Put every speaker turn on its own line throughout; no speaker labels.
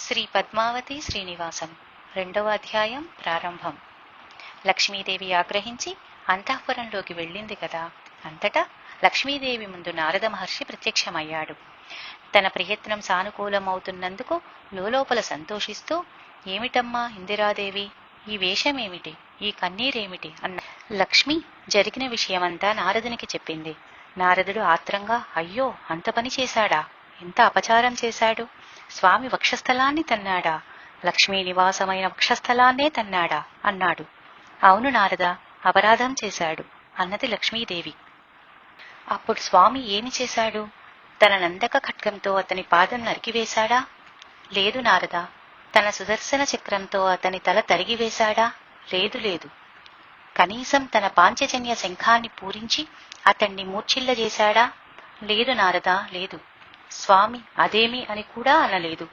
శ్రీ పద్మావతి శ్రీనివాసం రెండవ అధ్యాయం ప్రారంభం. లక్ష్మీదేవి ఆగ్రహించి అంతఃపురంలోకి వెళ్ళింది కదా. అంతటా లక్ష్మీదేవి ముందు నారద మహర్షి ప్రత్యక్షమయ్యాడు. తన ప్రయత్నం సానుకూలమవుతున్నందుకు లోలోపల సంతోషిస్తూ, ఏమిటమ్మా ఇందిరాదేవి, ఈ వేషమేమిటి, ఈ కన్నీరేమిటి అన్న. లక్ష్మి జరిగిన విషయమంతా నారదునికి చెప్పింది. నారదుడు ఆత్రంగా, అయ్యో, అంత పని చేశాడా, ఎంత అపచారం చేశాడు, స్వామి వక్షస్థలాన్ని తన్నాడా, లక్ష్మీ నివాసమైన వక్షస్థలాన్నే తన్నాడా అన్నాడు. అవును నారద, అపరాధం చేశాడు అన్నది లక్ష్మీదేవి. అప్పుడు స్వామి ఏమి చేశాడు? తన నందక ఖడ్గంతో అతని పాదం నరికివేశాడా? లేదు నారద. తన సుదర్శన చక్రంతో అతని తల తరిగివేశాడా? లేదు లేదు. కనీసం తన పాంచజన్య శంఖాన్ని పూరించి అతన్ని మూర్ఛిల్లజేశాడా? లేదు నారద, లేదు. స్వామి అదేమి అని కూడా అనలేదు.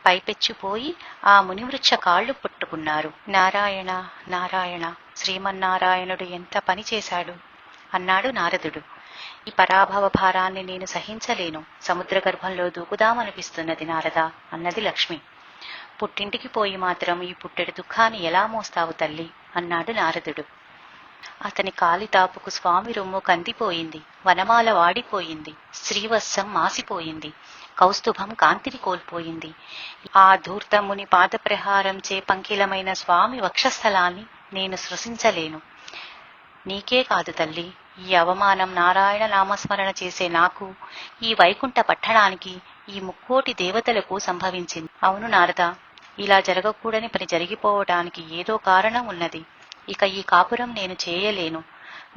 పైపెచ్చిపోయి ఆ మునివృక్ష కాళ్లు పట్టుకున్నారు. నారాయణ నారాయణ, శ్రీమన్నారాయణుడు ఎంత పని చేశాడు అన్నాడు నారదుడు. ఈ పరాభవ భారాన్ని నేను సహించలేను, సముద్ర గర్భంలో దూకుదామనిపిస్తున్నది నారద అన్నది లక్ష్మి. పుట్టింటికి పోయి మాత్రం ఈ పుట్టెడు దుఃఖాన్ని ఎలా మోస్తావు తల్లి అన్నాడు నారదుడు. అతని కాలితాపుకు స్వామి రొమ్ము కందిపోయింది, వనమాల వాడిపోయింది, శ్రీవత్సం మాసిపోయింది, కౌస్తుభం కాంతిని కోల్పోయింది. ఆ ధూర్తముని పాదప్రహారంచే పంకిలమైన స్వామి వక్షస్థలాన్ని నేను సృశించలేను. నీకే కాదు తల్లి, ఈ అవమానం నారాయణ నామస్మరణ చేసే నాకు, ఈ వైకుంఠ పట్టణానికి, ఈ ముక్కోటి దేవతలకు సంభవించింది. అవును నారద, ఇలా జరగకూడని పని జరిగిపోవటానికి ఏదో కారణం ఉన్నది. ఇక ఈ కాపురం నేను చేయలేను.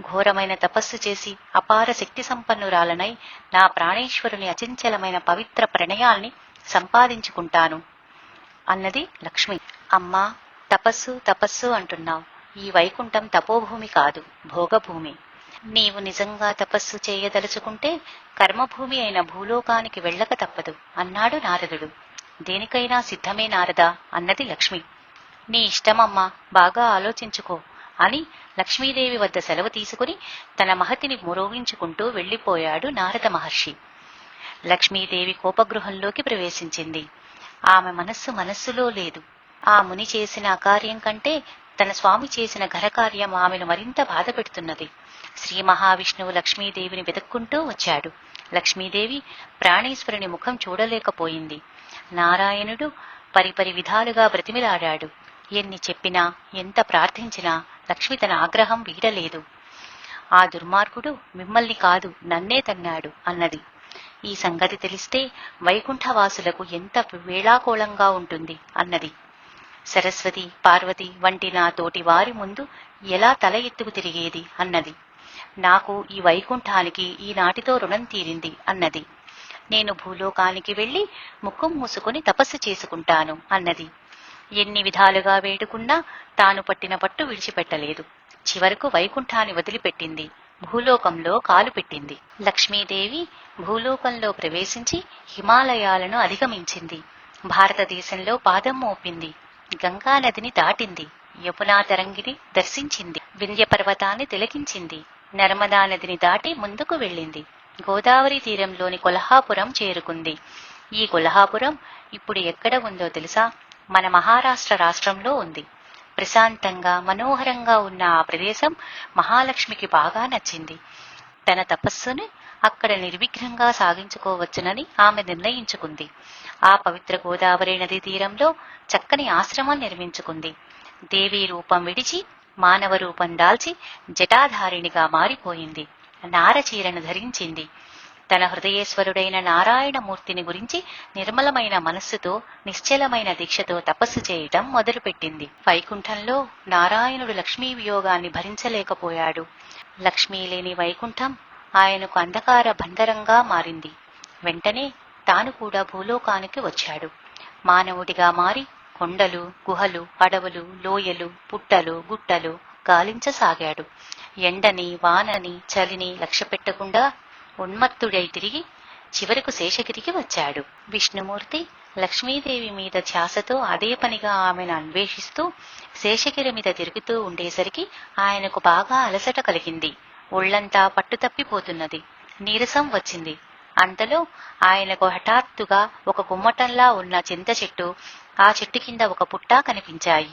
ఘోరమైన తపస్సు చేసి అపార శక్తి సంపన్నురాలనై నా ప్రాణేశ్వరుని అచంచలమైన పవిత్ర ప్రణయాల్ని సంపాదించుకుంటాను అన్నది లక్ష్మి. అమ్మా, తపస్సు తపస్సు అంటున్నావు. ఈ వైకుంఠం తపోభూమి కాదు, భోగభూమి. నీవు నిజంగా తపస్సు చేయదలుచుకుంటే కర్మభూమి అయిన భూలోకానికి వెళ్ళక తప్పదు అన్నాడు నారదుడు. దేనికైనా సిద్ధమే నారదా అన్నది లక్ష్మి. నీ ఇష్టమమ్మా, బాగా ఆలోచించుకో అని లక్ష్మీదేవి వద్ద సెలవు తీసుకుని తన మహతిని మురోగించుకుంటూ వెళ్లిపోయాడు నారద మహర్షి. లక్ష్మీదేవి కోపగృహంలోకి ప్రవేశించింది. ఆమె మనస్సులో లేదు. ఆ ముని చేసిన అకార్యం కంటే తన స్వామి చేసిన ఘనకార్యం ఆమెను మరింత బాధ పెడుతున్నది. శ్రీ మహావిష్ణువు లక్ష్మీదేవిని వెతుక్కుంటూ వచ్చాడు. లక్ష్మీదేవి ప్రాణేశ్వరుని ముఖం చూడలేకపోయింది. నారాయణుడు పరిపరి విధాలుగా బ్రతిమిలాడాడు. ఎన్ని చెప్పినా, ఎంత ప్రార్థించినా లక్ష్మి తన ఆగ్రహం వీడలేదు. ఆ దుర్మార్గుడు మిమ్మల్ని కాదు, నన్నే తన్నాడు అన్నది. ఈ సంగతి తెలిస్తే వైకుంఠవాసులకు ఎంత వేళాకోళంగా ఉంటుంది అన్నది. సరస్వతి, పార్వతి వంటి నా తోటి వారి ముందు ఎలా తల ఎత్తుకు తిరిగేది అన్నది. నాకు ఈ వైకుంఠానికి ఈనాటితో రుణం తీరింది అన్నది. నేను భూలోకానికి వెళ్లి ముఖం మూసుకుని తపస్సు చేసుకుంటాను అన్నది. ఎన్ని విధాలుగా వేడుకున్నా తాను పట్టిన పట్టు విడిచిపెట్టలేదు. చివరకు వైకుంఠాన్ని వదిలిపెట్టింది, భూలోకంలో కాలు పెట్టింది. లక్ష్మీదేవి భూలోకంలో ప్రవేశించి హిమాలయాలను అధిగమించింది. భారతదేశంలో పాదం మోపింది. గంగానదిని దాటింది. యమునా తరంగిని దర్శించింది. వింధ్య పర్వతాన్ని తిలకించింది. నర్మదా నదిని దాటి ముందుకు వెళ్ళింది. గోదావరి తీరంలోని కొల్హాపురం చేరుకుంది. ఈ కొల్హాపురం ఇప్పుడు ఎక్కడ ఉందో తెలుసా? మన మహారాష్ట్ర రాష్ట్రంలో ఉంది. ప్రశాంతంగా మనోహరంగా ఉన్న ఆ ప్రదేశం మహాలక్ష్మికి బాగా నచ్చింది. తన తపస్సుని అక్కడ నిర్విఘ్నంగా సాగించుకోవచ్చునని ఆమె నిర్ణయించుకుంది. ఆ పవిత్ర గోదావరి నది తీరంలో చక్కని ఆశ్రమం నిర్మించుకుంది. దేవీ రూపం విడిచి మానవ రూపం దాల్చి జటాధారిణిగా మారిపోయింది. నారచీరను ధరించింది. తన హృదయేశ్వరుడైన నారాయణమూర్తిని గురించి నిర్మలమైన మనస్సుతో, నిశ్చలమైన దీక్షతో తపస్సు చేయటం మొదలుపెట్టింది. వైకుంఠంలో నారాయణుడు లక్ష్మీ వియోగాన్ని భరించలేకపోయాడు. లక్ష్మీ లేని వైకుంఠం ఆయనకు అంధకార బంధరంగా మారింది. వెంటనే తాను కూడా భూలోకానికి వచ్చాడు. మానవుడిగా మారి కొండలు, గుహలు, అడవులు, లోయలు, పుట్టలు, గుట్టలు గాలించసాగాడు. ఎండని, వానని, చలిని లక్ష్యపెట్టకుండా ఉన్మత్తుడై తిరిగి చివరకు శేషగిరికి వచ్చాడు. విష్ణుమూర్తి లక్ష్మీదేవి మీద ధ్యాసతో అదే పనిగా ఆమెను అన్వేషిస్తూ శేషగిరి మీద తిరుగుతూ ఉండేసరికి ఆయనకు బాగా అలసట కలిగింది. ఒళ్లంతా పట్టుతప్పిపోతున్నది. నీరసం వచ్చింది. అంతలో ఆయనకు హఠాత్తుగా ఒక గుమ్మటంలా ఉన్న చింత చెట్టు, ఆ చెట్టు కింద ఒక పుట్ట కనిపించాయి.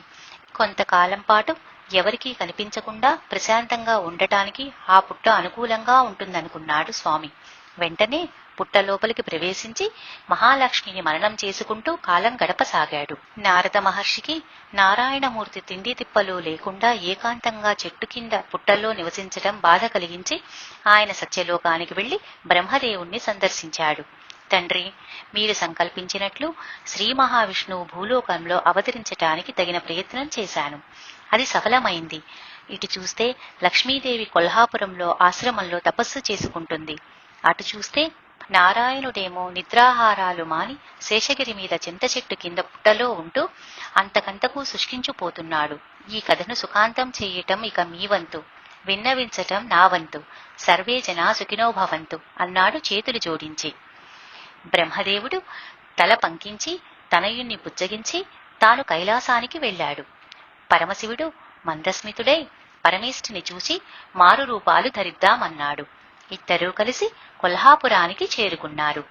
కొంతకాలం పాటు ఎవరికీ కనిపించకుండా ప్రశాంతంగా ఉండటానికి ఆ పుట్ట అనుకూలంగా ఉంటుందనుకున్నాడు స్వామి. వెంటనే పుట్ట లోపలికి ప్రవేశించి మహాలక్ష్మిని మననం చేసుకుంటూ కాలం గడపసాగాడు. నారద మహర్షికి నారాయణమూర్తి తిండి తిప్పలు లేకుండా ఏకాంతంగా చెట్టు కింద పుట్టల్లో నివసించడం బాధ కలిగించి ఆయన సత్యలోకానికి వెళ్లి బ్రహ్మదేవుణ్ణి సందర్శించాడు. తండ్రి, మీరు సంకల్పించినట్లు శ్రీ మహావిష్ణువు భూలోకంలో అవతరించటానికి తగిన ప్రయత్నం చేశాను. అది సఫలమైంది. ఇటు చూస్తే లక్ష్మీదేవి కొల్హాపురంలో ఆశ్రమంలో తపస్సు చేసుకుంటుంది. అటు చూస్తే నారాయణుడేమో నిద్రాహారాలు మాని శేషగిరి మీద చింత చెట్టు కింద పుట్టలో ఉంటూ అంతకంతకు శుష్కించుపోతున్నాడు. ఈ కథను సుఖాంతం చెయ్యటం ఇక మీ వంతు, విన్నవించటం నా వంతు. సర్వే జనా సుఖినో భవంతు అన్నాడు చేతులు జోడించి. బ్రహ్మదేవుడు తల పంకించి తనయుణ్ణి పుచ్చగించి తాను కైలాసానికి వెళ్లాడు. పరమశివుడు మందస్మితుడై పరమేష్ఠుని చూసి మారు రూపాలు ధరిద్దామన్నాడు. ఇద్దరూ కలిసి కొల్హాపురానికి చేరుకున్నారు.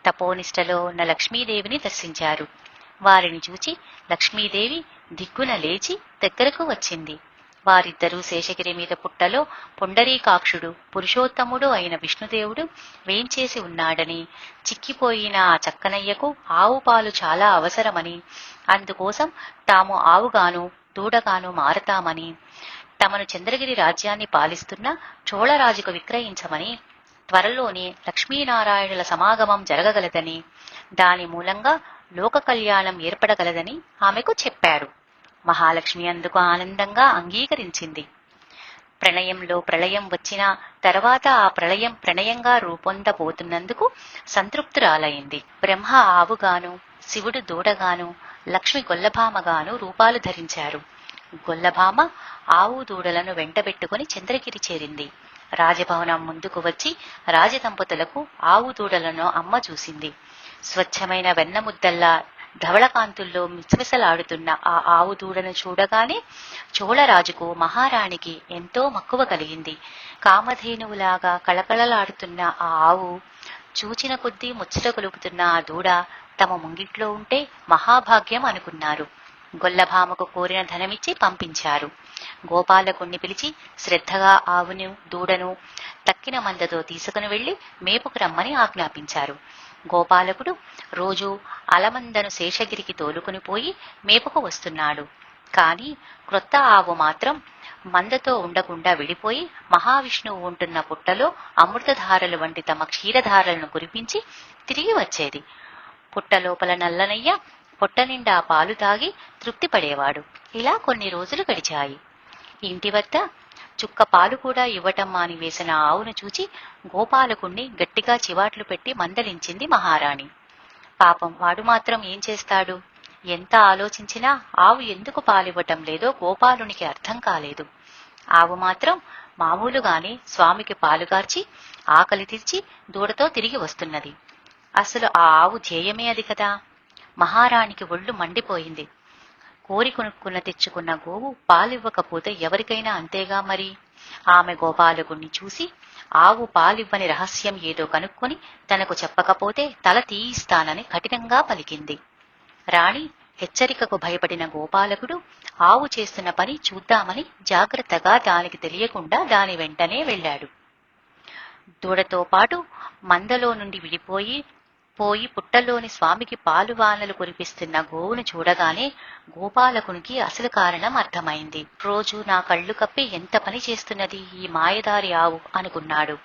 తపోనిష్టలో ఉన్న లక్ష్మీదేవిని దర్శించారు. వారిని చూచి లక్ష్మీదేవి దిగ్గున లేచి దగ్గరకు వచ్చింది. వారిద్దరూ శేషగిరి మీద పుట్టలో పుండరీకాక్షుడు పురుషోత్తముడు అయిన విష్ణుదేవుడు వేంచేసి ఉన్నాడని, చిక్కిపోయిన ఆ చక్కనయ్యకు ఆవు పాలు చాలా అవసరమని, అందుకోసం తాము ఆవుగాను దూడగాను మారతామని, తమను చంద్రగిరి రాజ్యాన్ని పాలిస్తున్న చోళరాజుకు విక్రయించమని, త్వరలోనే లక్ష్మీనారాయణుల సమాగమం జరగగలదని, దాని మూలంగా లోక కళ్యాణం ఏర్పడగలదని ఆమెకు చెప్పారు. మహాలక్ష్మి అందుకు ఆనందంగా అంగీకరించింది. ప్రణయంలో ప్రళయం వచ్చిన తర్వాత ఆ ప్రళయం ప్రణయంగా రూపొందబోతున్నందుకు సంతృప్తురాలైంది. బ్రహ్మ ఆవుగాను, శివుడు దూడగాను, లక్ష్మి గొల్లభామగాను రూపాలు ధరించారు. గొల్లభామ ఆవు దూడలను వెంటబెట్టుకుని చంద్రగిరి చేరింది. రాజభవనం ముందుకు వచ్చి రాజదంపతులకు ఆవు దూడలను అమ్మ చూసింది. స్వచ్ఛమైన వెన్నముద్దల్లా ధవళకాంతుల్లో మిసమిసలాడుతున్న ఆ ఆవు దూడను చూడగానే చోళరాజుకు మహారాణికి ఎంతో మక్కువ కలిగింది. కామధేనువులాగా కళకళలాడుతున్న ఆ ఆవు, చూచిన కొద్దీ ముచ్చట కొలుపుతున్న ఆ దూడ తమ ముంగిట్లో ఉంటే మహాభాగ్యం అనుకున్నారు. గొల్లభామకు కోరిన ధనమిచ్చి పంపించారు. గోపాలకుణ్ణి పిలిచి శ్రద్ధగా ఆవును దూడను తక్కిన మందతో తీసుకుని వెళ్లి మేపుకు రమ్మని ఆజ్ఞాపించారు. గోపాలకుడు రోజూ అలమందను శేషగిరికి తోలుకుని పోయి మేపుకు వస్తున్నాడు. కాని క్రొత్త ఆవు మాత్రం మందతో ఉండకుండా విడిపోయి మహావిష్ణువు ఉంటున్న పుట్టలో అమృతధారలు వంటి తమ క్షీరధారలను కురిపించి తిరిగి వచ్చేది. పుట్ట లోపల నల్లనయ్య పొట్ట నిండా పాలు తాగి తృప్తి పడేవాడు. ఇలా కొన్ని రోజులు గడిచాయి. ఇంటి వద్ద చుక్క పాలు కూడా ఇవ్వటం మానివేసిన ఆవును చూచి గోపాలకుణ్ణి గట్టిగా చివాట్లు పెట్టి మందలించింది మహారాణి. పాపం వాడు మాత్రం ఏం చేస్తాడు? ఎంత ఆలోచించినా ఆవు ఎందుకు పాలివ్వటం లేదో గోపాలునికి అర్థం కాలేదు. ఆవు మాత్రం మామూలుగానే స్వామికి పాలుగార్చి ఆకలి తీర్చి దూడతో తిరిగి వస్తున్నది. అసలు ఆ ఆవు ధ్యేయమే అది కదా. మహారాణికి ఒళ్ళు మండిపోయింది. కోరి కొనుక్కున్న తెచ్చుకున్న గోవు పాలివ్వకపోతే ఎవరికైనా అంతేగా మరి. ఆమె గోపాలకుణ్ణి చూసి ఆవు పాలివ్వని రహస్యం ఏదో కనుక్కొని తనకు చెప్పకపోతే తల తీయిస్తానని కఠినంగా పలికింది. రాణి హెచ్చరికకు భయపడిన గోపాలకుడు ఆవు చేస్తున్న పని చూద్దామని జాగ్రత్తగా దానికి తెలియకుండా దాని వెంటనే వెళ్లాడు. దూడతో పాటు మందలో నుండి విడిపోయి పుట్టలోని స్వామికి పాలువానలు కురిపిస్తున్న గోవును చూడగానే గోపాలకునికి అసలు కారణం అర్థమైంది. రోజు నా కళ్ళు కప్పి ఎంత పని చేస్తున్నది ఈ మాయదారి ఆవు అనుకున్నాడు.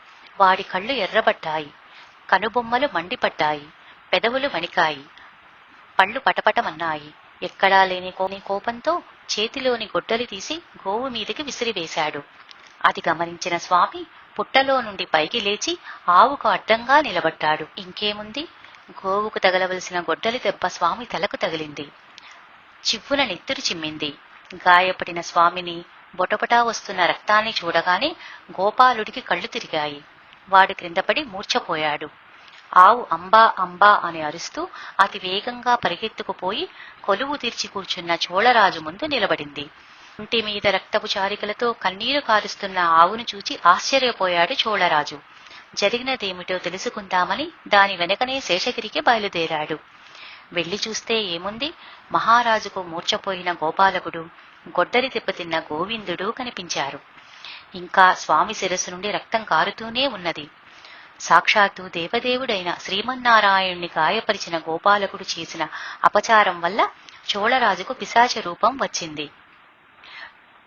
వాడి కళ్ళు ఎర్రబడ్డాయి, కనుబొమ్మలు మండిపడ్డాయి, పెదవులు వణికాయి, పళ్ళు పటపటమన్నాయి. ఎక్కడా లేని కోపంతో చేతిలోని గొడ్డలి తీసి గోవు మీదకి విసిరివేశాడు. అది గమనించిన స్వామి పుట్టలో నుండి పైకి లేచి ఆవుకు అడ్డంగా నిలబడ్డాడు. ఇంకేముంది, గోవుకు తగలవలసిన గొడ్డలి దెబ్బ స్వామి తలకు తగిలింది. చివ్వున నెత్తురు చిమ్మింది. గాయపడిన స్వామిని, బొటబొటా వస్తున్న రక్తాన్ని చూడగానే గోపాలుడికి కళ్ళు తిరిగాయి. వాడు క్రిందపడి మూర్ఛపోయాడు. ఆవు అంబా అంబా అని అరుస్తూ అతి వేగంగా పరిగెత్తుకుపోయి కొలువు తీర్చి కూర్చున్న చోళరాజు ముందు నిలబడింది. ఒంటి మీద రక్తపు చారికలతో కన్నీరు కారుస్తున్న ఆవును చూచి ఆశ్చర్యపోయాడు చోళరాజు. జరిగినదేమిటో తెలుసుకుందామని దాని వెనకనే శేషగిరికి బయలుదేరాడు. వెళ్లి చూస్తే ఏముంది, మహారాజుకు మూర్ఛపోయిన గోపాలకుడు, గొడ్డలి దెబ్బతిన్న గోవిందుడు కనిపించారు. ఇంకా స్వామి శిరస్సు నుండి రక్తం కారుతూనే ఉన్నది. సాక్షాత్తు దేవదేవుడైన శ్రీమన్నారాయణుని గాయపరిచిన గోపాలకుడు చేసిన అపచారం వల్ల చోళరాజుకు పిశాచ రూపం వచ్చింది.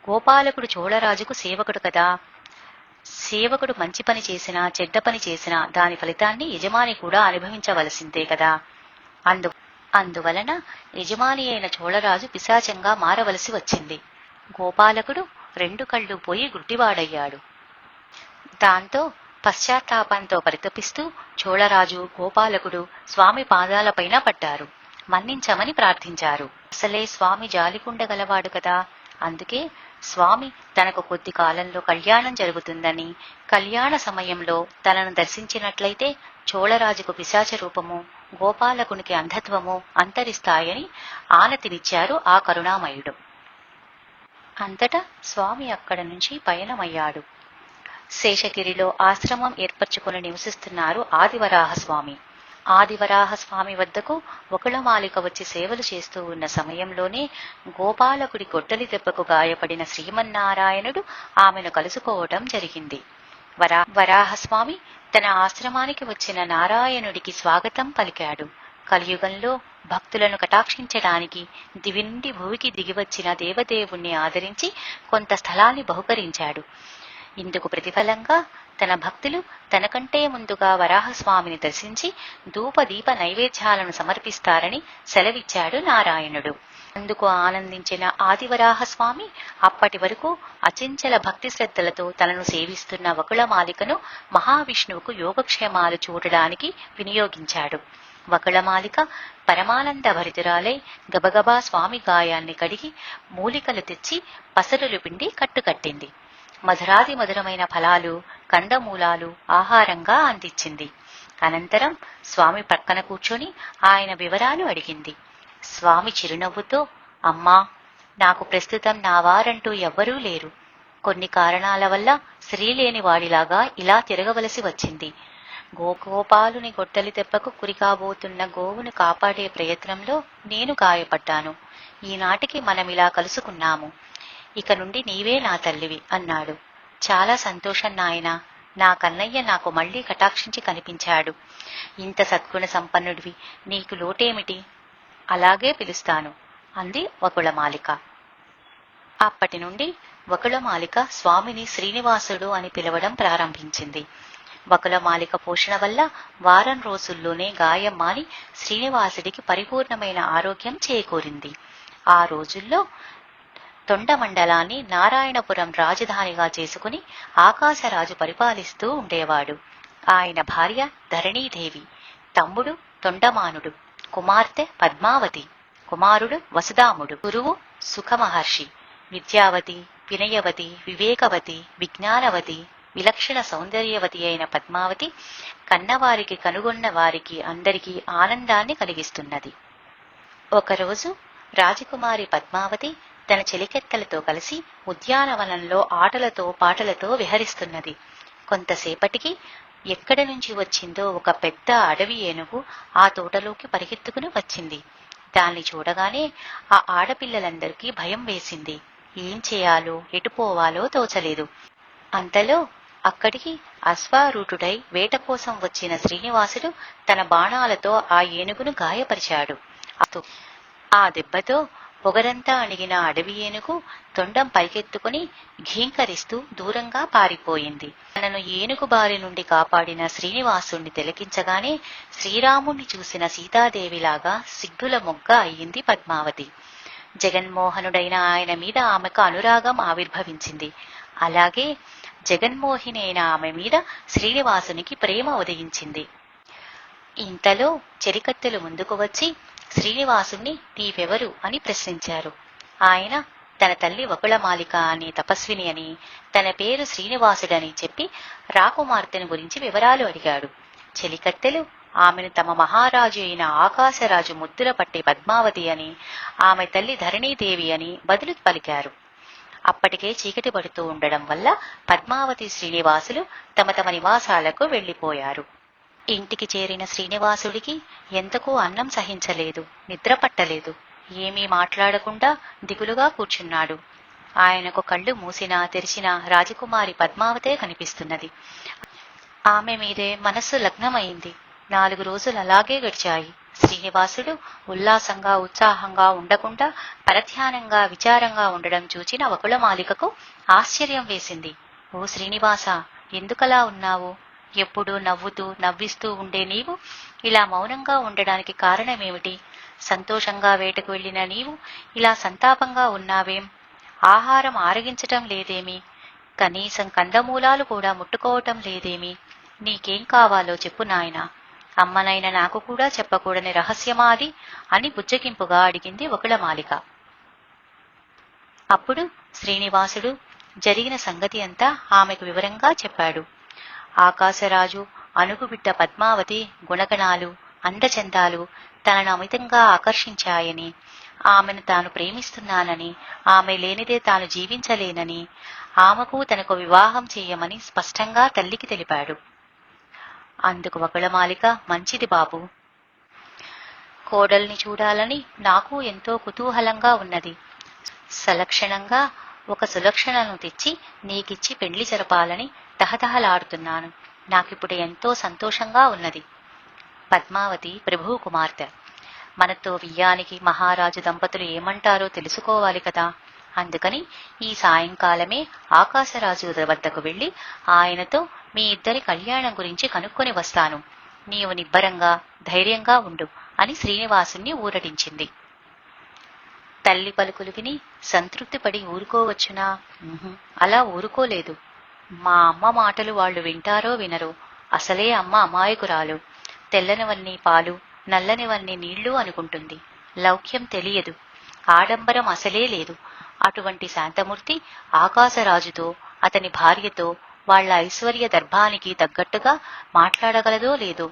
గోపాలకుడు చోళరాజుకు సేవకుడు కదా. సేవకుడు మంచి పని చేసినా చెడ్డ పని చేసినా దాని ఫలితాన్ని యజమాని కూడా అనుభవించవలసిందే కదా. అందువలన యజమాని అయిన చోళరాజు పిశాచంగా మారవలసి వచ్చింది. గోపాలకుడు 2 కళ్ళు పోయి గుడ్డివాడయ్యాడు. దాంతో పశ్చాత్తాపంతో పరితపిస్తూ చోళరాజు, గోపాలకుడు స్వామి పాదాలపైన పడ్డారు. మన్నించమని ప్రార్థించారు. అసలే స్వామి జాలికుండగలవాడు కదా. అందుకే స్వామి తనకు కొద్ది కాలంలో కళ్యాణం జరుగుతుందని, కళ్యాణ సమయంలో తనను దర్శించినట్లయితే చోళరాజుకు పిశాచ రూపము, గోపాలకునికి అంధత్వము అంతరిస్తాయని ఆనతినిచ్చారు ఆ కరుణామయుడు. అంతటా స్వామి అక్కడి నుంచి పయనమయ్యాడు. శేషగిరిలో ఆశ్రమం ఏర్పరచుకుని నివసిస్తున్నారు ఆదివరాహస్వామి. ఆదివరాహస్వామి వద్దకు వకుళమాలిక వచ్చి సేవలు చేస్తూ ఉన్న సమయంలోనే గోపాలకుడి గొడ్డలి దెబ్బకు గాయపడిన శ్రీమన్నారాయణుడు ఆమెను కలుసుకోవటం జరిగింది. వరాహస్వామి తన ఆశ్రమానికి వచ్చిన నారాయణుడికి స్వాగతం పలికాడు. కలియుగంలో భక్తులను కటాక్షించడానికి దివి నుండి భూమికి దిగివచ్చిన దేవదేవుణ్ణి ఆదరించి కొంత స్థలాన్ని బహుకరించాడు. ఇందుకు ప్రతిఫలంగా తన భక్తులు తనకంటే ముందుగా వరాహస్వామిని దర్శించి ధూపదీప నైవేద్యాలను సమర్పిస్తారని సెలవిచ్చాడు నారాయణుడు. అందుకు ఆనందించిన ఆదివరాహస్వామి అప్పటి వరకు అచంచల భక్తి శ్రద్ధలతో తనను సేవిస్తున్న వకుళమాలికను మహావిష్ణువుకు యోగక్షేమాలు చూడడానికి వినియోగించాడు. వకుళమాలిక పరమానంద భరితురాలై గబగబా స్వామి గాయాన్ని కడిగి మూలికలు తెచ్చి పసరులు పిండి కట్టుకట్టింది. మధురాది మధురమైన ఫలాలు, కందమూలాలు ఆహారంగా అందించింది. అనంతరం స్వామి ప్రక్కన కూర్చొని ఆయన వివరాలు అడిగింది. స్వామి చిరునవ్వుతో, అమ్మా, నాకు ప్రస్తుతం నా వారంటూ ఎవ్వరూ లేరు. కొన్ని కారణాల వల్ల స్త్రీలేని వాడిలాగా ఇలా తిరగవలసి వచ్చింది. గోపాలుని గొడ్డలి దెబ్బకు కురికాబోతున్న గోవును కాపాడే ప్రయత్నంలో నేను గాయపడ్డాను. ఈనాటికి మనమిలా కలుసుకున్నాము. ఇక నుండి నీవే నా తల్లివి అన్నాడు. చాలా సంతోషం నాయనా. నా కన్నయ్య నాకు మళ్లీ కటాక్షించి కనిపించాడు. ఇంత సద్గుణ సంపన్నుడివి, నీకు లోటేమిటి? అలాగే పిలుస్తాను అంది వకుళమాలిక. అప్పటి నుండి వకుళమాలిక స్వామిని శ్రీనివాసుడు అని పిలవడం ప్రారంభించింది. వకుళమాలిక పోషణ వల్ల వారం రోజుల్లోనే గాయం మాని శ్రీనివాసుడికి పరిపూర్ణమైన ఆరోగ్యం చేకూరింది. ఆ రోజుల్లో తొండమండలాన్ని నారాయణపురం రాజధానిగా చేసుకుని ఆకాశరాజు పరిపాలిస్తూ ఉండేవాడు. ఆయన భార్య ధరణీదేవి, తమ్ముడు తొండమానుడు, కుమార్తె పద్మావతి, కుమారుడు వసుదాముడు, గురువు సుఖమహర్షి. విద్యావతి, వినయవతి, వివేకవతి, విజ్ఞానవతి, విలక్షణ సౌందర్యవతి అయిన పద్మావతి కన్నవారికి కనుగొన్న వారికి అందరికీ ఆనందాన్ని కలిగిస్తున్నది. ఒకరోజు రాజకుమారి పద్మావతి తన చెలికెత్తలతో కలిసి ఉద్యానవనంలో ఆటలతో పాటలతో విహరిస్తున్నది. కొంతసేపటికి ఎక్కడి నుంచి వచ్చిందో ఒక పెద్ద అడవి ఏనుగు ఆ తోటలోకి పరిగెత్తుకుని వచ్చింది. దాన్ని చూడగానే ఆ ఆడపిల్లలందరికీ భయం వేసింది. ఏం చేయాలో ఎటుపోవాలో తోచలేదు. అంతలో అక్కడికి అశ్వారూఢుడై వేట కోసం వచ్చిన శ్రీనివాసుడు తన బాణాలతో ఆ ఏనుగును గాయపరిచాడు. ఆ దెబ్బతో పొగరంతా అణిగిన అడవి ఏనుగు తొండం పైకెత్తుకుని ఘీంకరిస్తూ దూరంగా పారిపోయింది. తనను ఏనుగు బారి నుండి కాపాడిన శ్రీనివాసుణ్ణి తిలకించగానే శ్రీరాముణ్ణి చూసిన సీతాదేవిలాగా సిగ్గుల మొగ్గ అయ్యింది పద్మావతి. జగన్మోహనుడైన ఆయన మీద ఆమెకు అనురాగం ఆవిర్భవించింది. అలాగే జగన్మోహిని అయిన ఆమె మీద శ్రీనివాసునికి ప్రేమ ఉదయించింది. ఇంతలో చెరికత్తెలు ముందుకు వచ్చి శ్రీనివాసుణ్ణి నీవెవరు అని ప్రశ్నించారు. ఆయన తన తల్లి వకుళమాలిక అనే తపస్విని అని, తన పేరు శ్రీనివాసుడని చెప్పి రాకుమార్తెను గురించి వివరాలు అడిగాడు. చెలికత్తెలు ఆమెను తమ మహారాజు అయిన ఆకాశరాజు ముద్దుల పట్టే పద్మావతి అని, ఆమె తల్లి ధరణీదేవి అని బదులు పలికారు. అప్పటికే చీకటి పడుతూ ఉండడం వల్ల పద్మావతి శ్రీనివాసులు తమ తమ నివాసాలకు వెళ్లిపోయారు. ఇంటికి చేరిన శ్రీనివాసుడికి ఎంతకూ అన్నం సహించలేదు, నిద్ర పట్టలేదు. ఏమీ మాట్లాడకుండా దిగులుగా కూర్చున్నాడు. ఆయనకు కళ్ళు మూసినా తెరిచినా రాజకుమారి పద్మావతే కనిపిస్తున్నది. ఆమె మీదే మనస్సు లగ్నమైంది. 4 రోజులు అలాగే గడిచాయి. శ్రీనివాసుడు ఉల్లాసంగా ఉత్సాహంగా ఉండకుండా పరధ్యానంగా విచారంగా ఉండడం చూచిన వకుళమాలికకు ఆశ్చర్యం వేసింది. ఓ శ్రీనివాస, ఎందుకలా ఉన్నావు? ఎప్పుడూ నవ్వుతూ నవ్విస్తూ ఉండే నీవు ఇలా మౌనంగా ఉండడానికి కారణమేమిటి? సంతోషంగా వేటకు వెళ్లిన నీవు ఇలా సంతాపంగా ఉన్నావేం? ఆహారం ఆరగించటం లేదేమి? కనీసం కందమూలాలు కూడా ముట్టుకోవటం లేదేమి? నీకేం కావాలో చెప్పు నాయనా. అమ్మనైన నాకు కూడా చెప్పకూడని రహస్యమాది అని బుజ్జగింపుగా అడిగింది వకుళమాలిక. అప్పుడు శ్రీనివాసుడు జరిగిన సంగతి అంతా ఆమెకు వివరంగా చెప్పాడు. ఆకాశరాజు అనుగుబిడ్డ పద్మావతి గుణగణాలు అందచందాలు తనను అమితంగా ఆకర్షించాయని, ఆమెను తాను ప్రేమిస్తున్నానని, ఆమె లేనిదే తాను జీవించలేనని, ఆమెకు తనకు వివాహం చేయమని స్పష్టంగా తల్లికి తెలిపాడు. అందుకు వకుళమాలిక, మంచిది బాబు, కోడల్ని చూడాలని నాకు ఎంతో కుతూహలంగా ఉన్నది. సలక్షణంగా ఒక సులక్షణను తెచ్చి నీకిచ్చి పెండ్లి జరపాలని తహతహలాడుతున్నాను. నాకిప్పుడు ఎంతో సంతోషంగా ఉన్నది. పద్మావతి ప్రభువు కుమార్తె. మనతో వియ్యానికి మహారాజు దంపతులు ఏమంటారో తెలుసుకోవాలి కదా. అందుకని ఈ సాయంకాలమే ఆకాశరాజు వద్దకు వెళ్లి ఆయనతో మీ ఇద్దరి కళ్యాణం గురించి కనుక్కొని వస్తాను. నీవు నిబ్బరంగా ధైర్యంగా ఉండు అని శ్రీనివాసుని ఊరటించింది. తల్లి పలుకులు విని సంతృప్తిపడి ఊరుకోవచ్చునా? అలా ఊరుకోలేదు. మా అమ్మ మాటలు వాళ్లు వింటారో వినరో. అసలే అమ్మ అమాయకురాలు. తెల్లనివన్నీ పాలు, నల్లనివన్నీ నీళ్లు అనుకుంటుంది. లౌక్యం తెలియదు, ఆడంబరం అసలే లేదు. అటువంటి శాంతమూర్తి ఆకాశరాజుతో, అతని భార్యతో వాళ్ల ఐశ్వర్య దర్భానికి తగ్గట్టుగా మాట్లాడగలదో లేదో,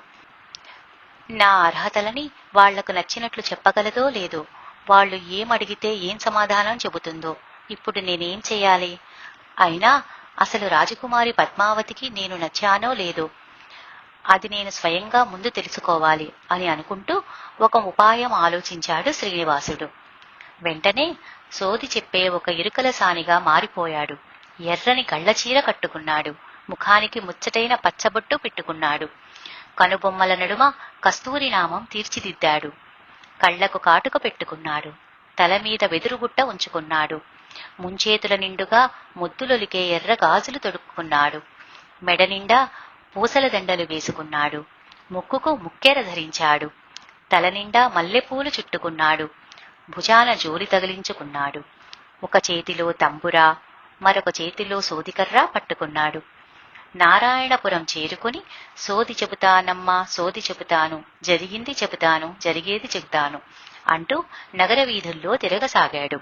నా అర్హతలని వాళ్లకు నచ్చినట్లు చెప్పగలదో లేదో, వాళ్లు ఏమడిగితే ఏం సమాధానం చెబుతుందో. ఇప్పుడు నేనేం చెయ్యాలి? అయినా అసలు రాజకుమారి పద్మావతికి నేను నచ్చానో లేదో అది నేను స్వయంగా ముందు తెలుసుకోవాలి అని అనుకుంటూ ఒక ఉపాయం ఆలోచించాడు శ్రీనివాసుడు. వెంటనే సోది చెప్పే ఒక ఇరుకల సానిగా మారిపోయాడు. ఎర్రని కళ్లచీర కట్టుకున్నాడు. ముఖానికి ముచ్చటైన పచ్చబొట్టు పెట్టుకున్నాడు. కనుబొమ్మల నడుమ కస్తూరి నామం తీర్చిదిద్దాడు. కళ్లకు కాటుక పెట్టుకున్నాడు. తలమీద వెదురుగుట్ట ఉంచుకున్నాడు. ముంచేతుల నిండుగా ముద్దులొలికే ఎర్ర గాజులు తొడుక్కున్నాడు. మెడ నిండా పూసల దండలు వేసుకున్నాడు. ముక్కుకు ముక్కెర ధరించాడు. తలనిండా మల్లెపూలు చుట్టుకున్నాడు. భుజాన జోలి తగిలించుకున్నాడు. ఒక చేతిలో తంబురా, మరొక చేతిలో సోదికర్రా పట్టుకున్నాడు. నారాయణపురం చేరుకుని సోది చెబుతానమ్మా, సోది చెబుతాను, జరిగింది చెబుతాను, జరిగేది చెబుతాను అంటూ నగర వీధుల్లో తిరగసాగాడు.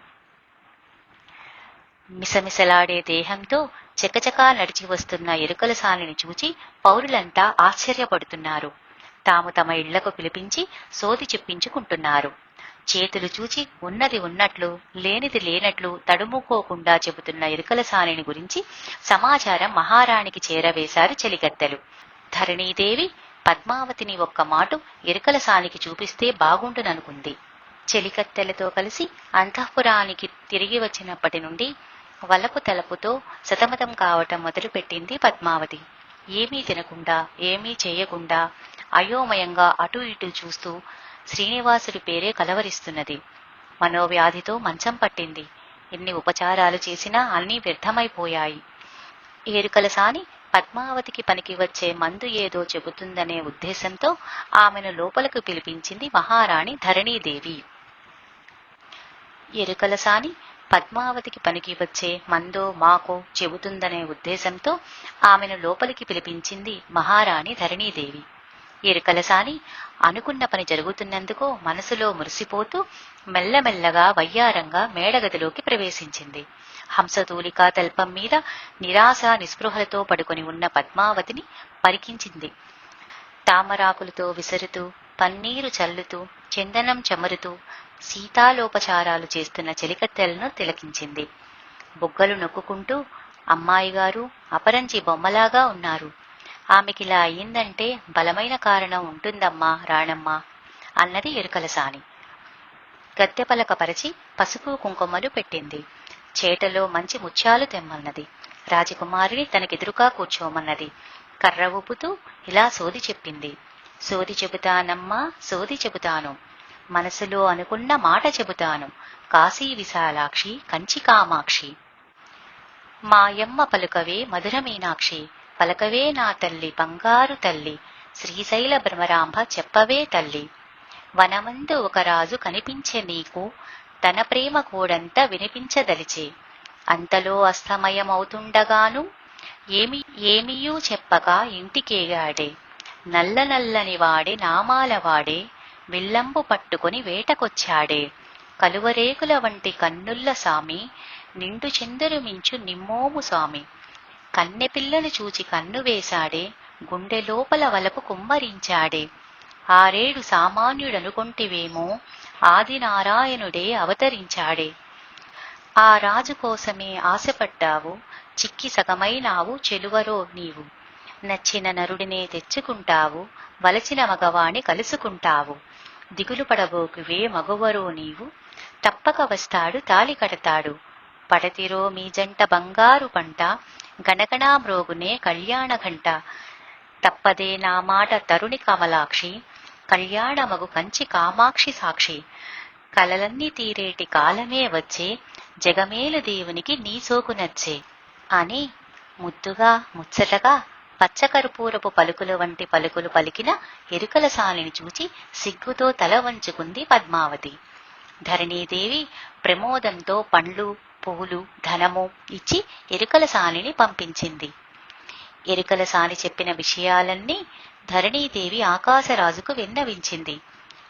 మిసమిసలాడే దేహంతో చకచకా నడిచి వస్తున్న ఎరుకల సానిని చూచి పౌరులంతా ఆశ్చర్యపడుతున్నారు. తాము తమ ఇళ్లకు పిలిపించి సోది చెప్పించుకుంటున్నారు. చేతులు చూచి ఉన్నది ఉన్నట్లు లేనిది లేనట్లు తడుముకోకుండా చెబుతున్న ఎరుకల సానిని గురించి సమాచారం మహారాణికి చేరవేశారు చెలికత్తెలు. ధరణీదేవి పద్మావతిని ఒక్క మాటు ఎరుకల సానికి చూపిస్తే బాగుండుననుకుంది. చెలికత్తెలతో కలిసి అంతఃపురానికి తిరిగి వచ్చినప్పటి నుండి వలపు తలపుతో సతమతం కావటం మొదలుపెట్టింది పద్మావతి. ఏమీ తినకుండా ఏమీ చేయకుండా అయోమయంగా అటూ ఇటూ చూస్తూ శ్రీనివాసుడి పేరే కలవరిస్తున్నది. మనోవ్యాధితో మంచం పట్టింది. ఎన్ని ఉపచారాలు చేసినా అన్నీ వ్యర్థమైపోయాయి. ఎరుకల సాని పద్మావతికి పనికి వచ్చే మందు ఏదో చెబుతుందనే ఉద్దేశంతో ఆమెను లోపలకు పిలిపించింది మహారాణి ధరణీదేవి. ఎరుకల సాని పద్మావతికి పనికి వచ్చే మందో మాకో చెబుతుందనే ఉద్దేశంతో ఆమెను లోపలికి పిలిపించింది మహారాణి ధరణీదేవి. ఎరుకలసాని అనుకున్న పని జరుగుతున్నందుకో మనసులో మురిసిపోతూ మెల్లమెల్లగా వయ్యారంగా మేడగదిలోకి ప్రవేశించింది. హంసతూలికా తల్పం మీద నిరాశ నిస్పృహలతో పడుకొని ఉన్న పద్మావతిని పరికించింది. తామరాకులతో విసరుతూ, పన్నీరు చల్లుతూ, చందనం చెమరుతూ సీతాలోపచారాలు చేస్తున్న చెలికత్తెలను తిలకించింది. బుగ్గలు నొక్కుకుంటూ, అమ్మాయి గారు అపరంజి బొమ్మలాగా ఉన్నారు. ఆమెకిలా అయ్యిందంటే బలమైన కారణం ఉంటుందమ్మా రాణమ్మ అన్నది ఎరుకలసాని. గద్దెపలక పరిచి పసుపు కుంకుమలు పెట్టింది. చేటలో మంచి ముత్యాలు తెమ్మన్నది. రాజకుమారిని తనకెదురుగా కూర్చోమన్నది. కర్ర ఊపుతూ ఇలా సోది చెప్పింది. సోది చెబుతానమ్మా, సోది చెబుతాను. మనసులో అనుకున్న మాట చెబుతాను. కాశీ విశాలాక్షి, కంచి కామాక్షి. మాయమ్మ పలుకవే మధుర మీనాక్షి, పలకవే నా తల్లి బంగారు తల్లి, శ్రీశైల భ్రమరాంబ చెప్పవే తల్లి. వనమందు ఒక రాజు కనిపించే నీకు, తన ప్రేమ కూడంతా వినిపించదలిచే. అంతలో అస్తమయమవుతుండగాను ఏమియూ చెప్పక ఇంటికేగాడే. నల్ల నల్లని వాడే నామాలవాడే, విల్లంబు పట్టుకుని వేటకొచ్చాడే. కలువరేకుల వంటి కన్నుల్ల సామి, నిండు చెందరు మించు నిమ్మోము స్వామి. కన్నెపిల్లను చూచి కన్ను వేశాడే, గుండె లోపల వలపు కుమ్మరించాడే. ఆరేడు సామాన్యుడనుకొంటివేమో, ఆదినారాయణుడే అవతరించాడే. ఆ రాజు కోసమే ఆశపడ్డావు, చిక్కి సగమైనావు చెలువరో నీవు. నచ్చిన నరుడినే తెచ్చుకుంటావు, వలచిన మగవాణ్ణి కలుసుకుంటావు. దిగులు పడబోకువే మగవరో నీవు, తప్పక వస్తాడు తాళి కడతాడు. పడతిరో మీ జంట బంగారు పంట, గణగణా మ్రోగునే కళ్యాణ ఘంట. తప్పదే నా మాట తరుణి కమలాక్షి, కళ్యాణమగు కంచి కామాక్షి సాక్షి. కలలన్నీ తీరేటి కాలమే వచ్చే, జగమేలు దేవునికి నీ సోకు నచ్చే అని ముద్దుగా ముచ్చటగా పచ్చకర్పూరపు పలుకుల వంటి పలుకులు పలికిన ఎరుకలసానిని చూచి సిగ్గుతో తల వంచుకుంది పద్మావతి. ధరణీదేవి ప్రమోదంతో పండ్లు పువ్వులు ధనము ఇచ్చి ఎరుకలసానిని పంపించింది. ఎరుకలసాని చెప్పిన విషయాలన్నీ ధరణీదేవి ఆకాశరాజుకు విన్నవించింది.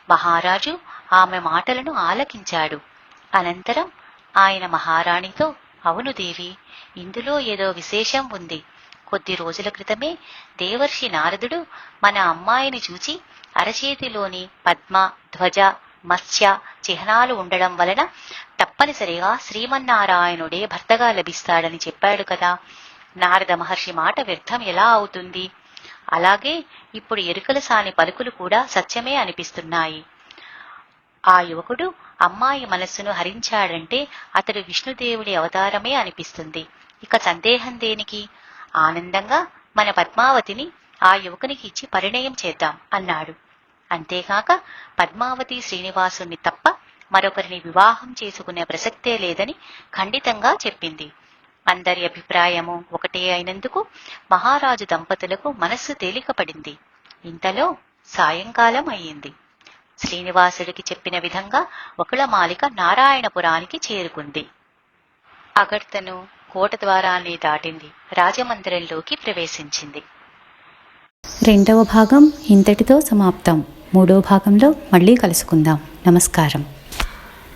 మహారాజు ఆమె మాటలను ఆలకించాడు. అనంతరం ఆయన మహారాణితో, అవును దేవి, ఇందులో ఏదో విశేషం ఉంది. కొద్ది రోజుల క్రితమే దేవర్షి నారదుడు మన అమ్మాయిని చూచి అరచేతిలోని పద్మ ధ్వజ మత్స్య చిహ్నాలు ఉండడం వలన తప్పనిసరిగా శ్రీమన్నారాయణుడే భర్తగా లభిస్తాడని చెప్పాడు కదా. నారద మహర్షి మాట వ్యర్థం ఎలా అవుతుంది? అలాగే ఇప్పుడు ఎరుకలసాని పలుకులు కూడా సత్యమే అనిపిస్తున్నాయి. ఆ యువకుడు అమ్మాయి మనస్సును హరించాడంటే అతడు విష్ణుదేవుడి అవతారమే అనిపిస్తుంది. ఇక సందేహం దేనికి? ఆనందంగా మన పద్మావతిని ఆ యువకునికి ఇచ్చి పరిణయం చేద్దాం అన్నాడు. అంతేకాక పద్మావతి శ్రీనివాసుని తప్ప మరొకరిని వివాహం చేసుకునే ప్రసక్తే లేదని ఖండితంగా చెప్పింది. అందరి అభిప్రాయము ఒకటే అయినందుకు మహారాజు దంపతులకు మనస్సు తేలికపడింది. ఇంతలో సాయంకాలం అయ్యింది. శ్రీనివాసుడికి చెప్పిన విధంగా వకుళమాలిక నారాయణపురానికి చేరుకుంది. అగర్తను కోట ద్వారాన్ని దాటింది. రాజమందిరంలోకి ప్రవేశించింది.
2వ భాగం ఇంతటితో సమాప్తం. 3వ భాగంలో మళ్ళీ కలుసుకుందాం. నమస్కారం.